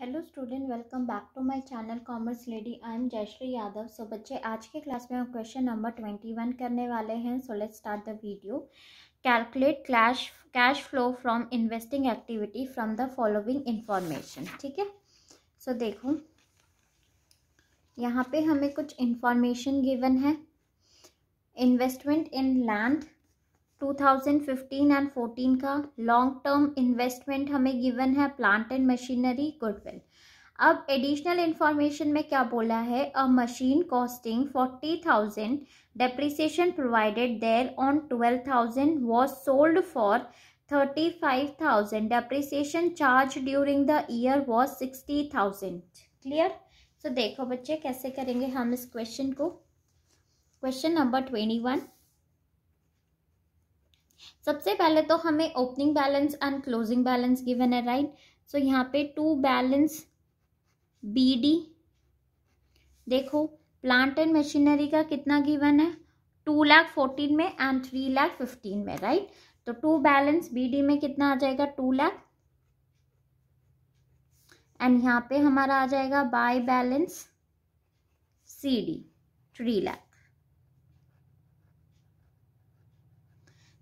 Hello student, welcome back to my channel commerce lady. I am Jayashree Yadav. So बच्चे, आज के class में हम क्वेश्चन नंबर 21 करने वाले हैं। So let's start the video. Calculate cash flow from investing activity from the following information. ठीक है, सो देखो यहाँ पे हमें कुछ इंफॉर्मेशन गिवन है। इन्वेस्टमेंट इन लैंड 2015 एंड 14 का लॉन्ग टर्म इन्वेस्टमेंट हमें गिवन है, प्लांट एंड मशीनरी, गुडविल। अब एडिशनल इंफॉर्मेशन में क्या बोला है, a machine costing 40,000 depreciation provided thereon 12,000 was sold for 35,000 depreciation charge during the year was 60,000। Clear? सो देखो बच्चे कैसे करेंगे हम इस क्वेश्चन को। Question number 21। सबसे पहले तो हमें opening balance and closing balance given है, राइट। सो यहाँ पे टू बैलेंस BD, देखो प्लांट एंड मशीनरी का कितना गिवन है, 2,14,000 में एंड 3,15,000 में, राइट। तो टू बैलेंस BD में कितना आ जाएगा, 2 लाख, एंड यहाँ पे हमारा आ जाएगा बाय बैलेंस CD 3 लाख।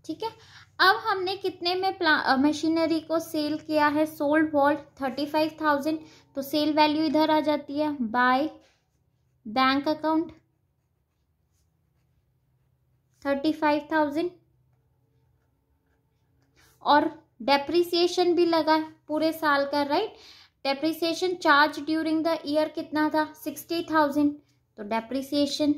ठीक है, अब हमने कितने में मशीनरी को सेल किया है, सोल्ड वॉल्ट 35,000, तो सेल वैल्यू इधर आ जाती है बाय बैंक अकाउंट 35,000, और डेप्रिसिएशन भी लगा है पूरे साल का, right. Depreciation charge during the year कितना था, 60,000, तो डेप्रिसिएशन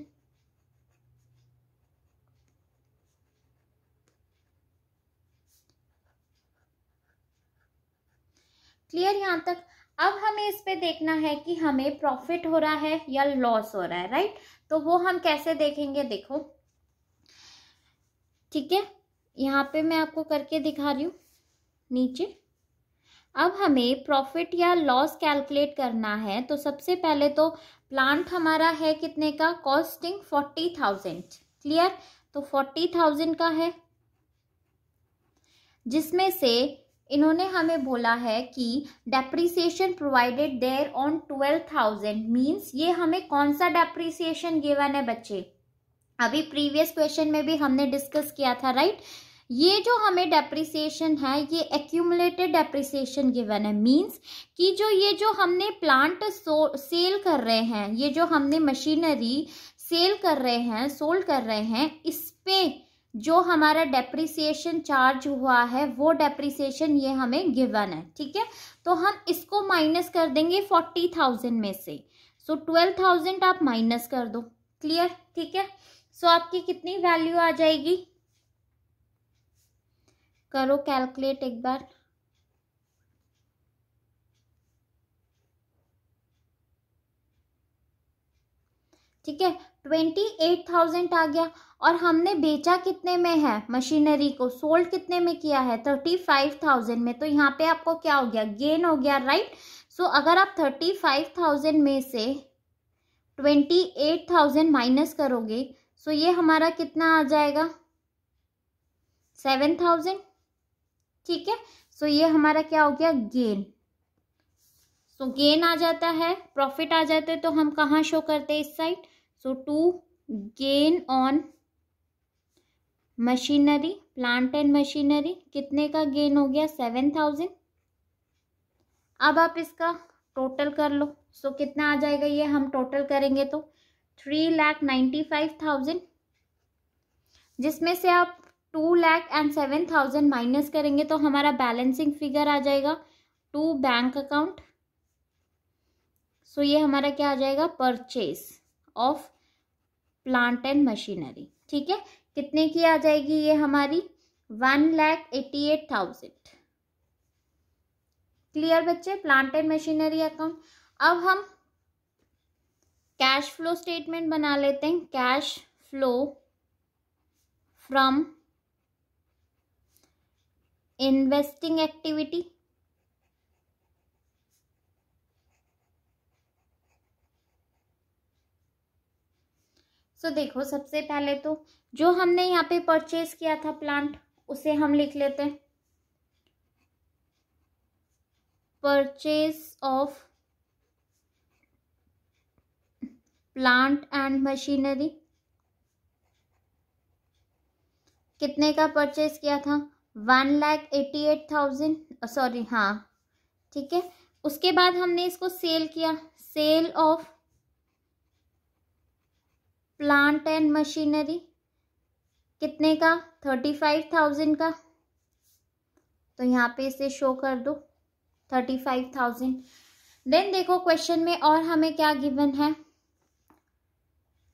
क्लियर यहाँ तक। अब हमें इस पे देखना है कि हमें प्रॉफिट हो रहा है या लॉस हो रहा है, राइट। तो वो हम कैसे देखेंगे, देखो ठीक है, यहाँ पे मैं आपको करके दिखा रही हूँ नीचे। अब हमें प्रॉफिट या लॉस कैलकुलेट करना है, तो सबसे पहले तो प्लांट हमारा है कितने का, कॉस्टिंग 40,000। क्लियर? तो 40,000 का है, जिसमें से इन्होंने हमें बोला है कि depreciation provided thereon 12,000 means ये हमें कौन सा डेप्रिसिएशन गिवन है बच्चे, अभी प्रीवियस क्वेश्चन में भी हमने डिस्कस किया था, राइट। ये जो हमें डेप्रिसिएशन है ये एक्यूमुलेटेड डेप्रिसिएशन गिवन है, मीन्स कि जो ये जो हमने प्लांट सेल कर रहे हैं, ये जो हमने मशीनरी सेल कर रहे हैं, सोल्ड कर रहे हैं, इस पे जो हमारा डेप्रिसिएशन चार्ज हुआ है वो डेप्रिसिएशन ये हमें गिवन है। ठीक है, तो हम इसको माइनस कर देंगे 40,000 में से। सो 12,000 आप माइनस कर दो। क्लियर? ठीक है, सो आपकी कितनी वैल्यू आ जाएगी, करो कैलकुलेट एक बार। ठीक है, 28,000 आ गया, और हमने बेचा कितने में है, मशीनरी को सोल्ड कितने में किया है, 35,000 में। तो यहाँ पे आपको क्या हो गया, गेन हो गया, राइट। सो अगर आप 35,000 में से 28,000 माइनस करोगे, सो ये हमारा कितना आ जाएगा, 7,000। ठीक है, सो ये हमारा क्या हो गया, गेन। सो गेन आ जाता है, प्रॉफिट आ जाते तो हम कहाँ शो करते हैं, इस साइड। So to gain on machinery, plant and machinery, कितने का गेन हो गया, 7,000। अब आप इसका टोटल कर लो, सो कितना आ जाएगा, ये हम टोटल करेंगे तो 3,95,000, जिसमें से आप 2,07,000 माइनस करेंगे तो हमारा बैलेंसिंग फिगर आ जाएगा टू बैंक अकाउंट। सो ये हमारा क्या आ जाएगा, purchase of plant and machinery. ठीक है, कितने की आ जाएगी ये हमारी, 1,88,000। क्लियर बच्चे, प्लांट एंड मशीनरी अकाउंट। अब हम कैश फ्लो स्टेटमेंट बना लेते हैं। Cash flow from investing activity, so देखो सबसे पहले तो जो हमने यहाँ पे परचेज किया था प्लांट, उसे हम लिख लेते हैं, purchase of plant and machinery कितने का परचेज किया था? 1,88,000, सॉरी हाँ ठीक है। उसके बाद हमने इसको सेल किया, sale of plant and machinery कितने का? 35,000 का। तो यहाँ पे इसे शो कर दो 35,000। देन देखो क्वेश्चन में और हमें क्या गिवन है,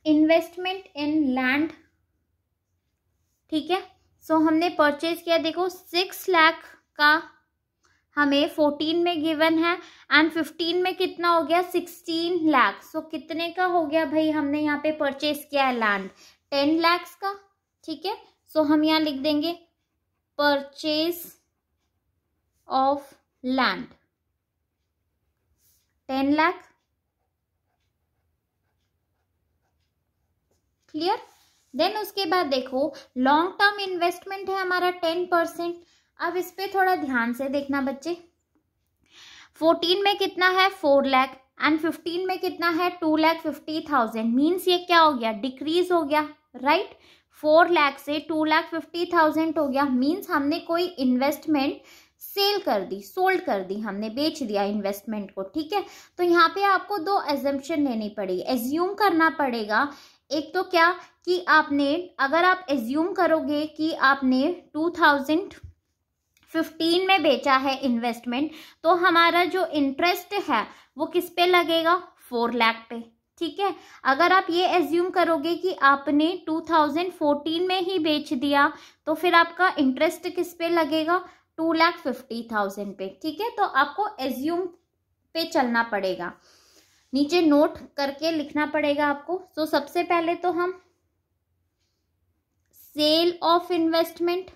इन्वेस्टमेंट इन लैंड, ठीक है। सो हमने परचेज किया, देखो 6 लाख का हमें 14 में गिवन है एंड 15 में कितना हो गया? 16 लाख। सो कितने का हो गया भाई? हमने यहाँ पे परचेज किया है लैंड 10 लाख का, ठीक है। सो हम यहाँ लिख देंगे purchase of land 10 lakh, clear. Then उसके बाद देखो लॉन्ग टर्म इन्वेस्टमेंट है हमारा 10%। अब इस पे थोड़ा ध्यान से देखना बच्चे, 14 में कितना है? 4 लाख एंड 15 में कितना है? 2,50,000। मीन्स ये क्या हो गया? डिक्रीज हो गया, राइट। 4 लाख से 2,50,000 हो गया। मीन्स हमने कोई इन्वेस्टमेंट सेल कर दी, सोल्ड कर दी, हमने बेच दिया इन्वेस्टमेंट को, ठीक है। तो यहाँ पे आपको 2 एजम्पशन लेनी पड़ेगी, एज्यूम करना पड़ेगा। एक तो क्या कि आपने, अगर आप एज्यूम करोगे कि आपने 2015 में बेचा है इन्वेस्टमेंट, तो हमारा जो इंटरेस्ट है वो किस पे लगेगा? 4 लाख पे, ठीक है। अगर आप ये एज्यूम करोगे कि आपने 2014 में ही बेच दिया, तो फिर आपका इंटरेस्ट किस पे लगेगा? 2,50,000 पे, ठीक है। तो आपको एज्यूम पे चलना पड़ेगा, नीचे नोट करके लिखना पड़ेगा आपको। तो सबसे पहले तो हम सेल ऑफ इन्वेस्टमेंट,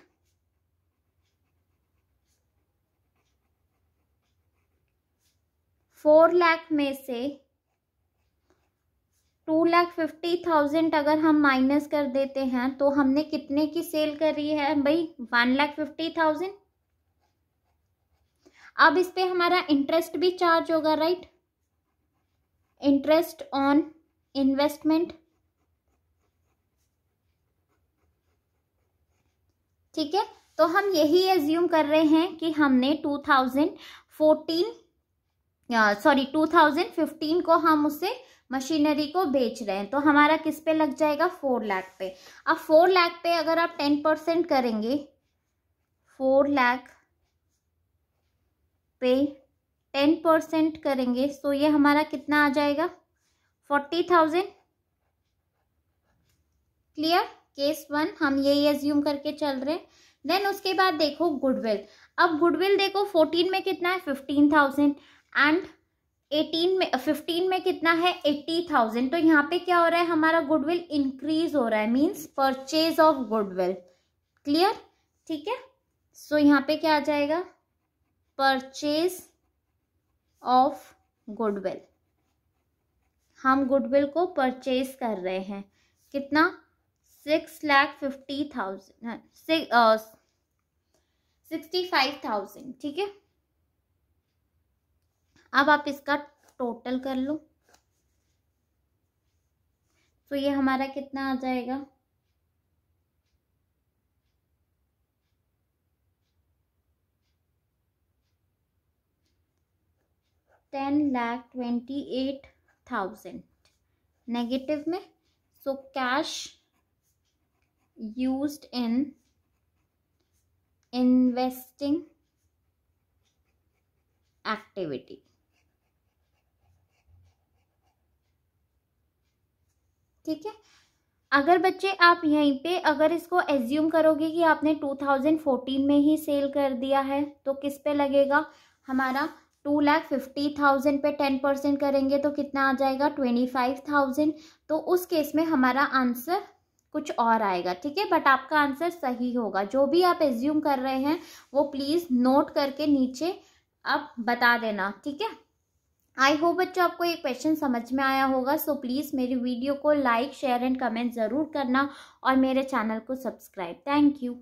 $4 लाख में से 2,50,000 अगर हम माइनस कर देते हैं तो हमने कितने की सेल करी है भाई? 1,50,000। अब इस पे हमारा इंटरेस्ट भी चार्ज होगा, राइट। इंटरेस्ट ऑन इन्वेस्टमेंट, ठीक है। तो हम यही एज्यूम कर रहे हैं कि हमने 2015 को हम उससे मशीनरी को बेच रहे हैं, तो हमारा किस पे लग जाएगा? 4 लाख पे। अब 4 लाख पे अगर आप 10% करेंगे, 4 लाख पे 10% करेंगे, तो ये हमारा कितना आ जाएगा? 40,000, क्लियर। केस 1 हम यही एज्यूम करके चल रहे हैं। देन उसके बाद देखो गुडविल। अब गुडविल देखो 14 में कितना है? 15,000 एंड 15 में कितना है? 80,000। तो यहाँ पे क्या हो रहा है? हमारा गुडविल इंक्रीज हो रहा है, means purchase of goodwill, clear, ठीक है। सो यहाँ पे क्या आ जाएगा? Purchase of goodwill. हम गुडविल को परचेज कर रहे हैं, कितना? 6,50,000, 65,000, ठीक है। अब आप इसका टोटल कर लो, तो ये हमारा कितना आ जाएगा? 10,28,000 नेगेटिव में। So cash used in investing activity, ठीक है। अगर बच्चे आप यहीं पे अगर इसको एज्यूम करोगे कि आपने 2014 में ही सेल कर दिया है, तो किस पे लगेगा? हमारा 2,50,000 पे 10% करेंगे तो कितना आ जाएगा? 25,000। तो उस केस में हमारा आंसर कुछ और आएगा, ठीक है। बट आपका आंसर सही होगा। जो भी आप एज्यूम कर रहे हैं वो प्लीज़ नोट करके नीचे आप बता देना, ठीक है। आई होप बच्चों आपको ये क्वेश्चन समझ में आया होगा। सो प्लीज़ मेरी वीडियो को लाइक, शेयर एंड कमेंट ज़रूर करना और मेरे चैनल को सब्सक्राइब। Thank you.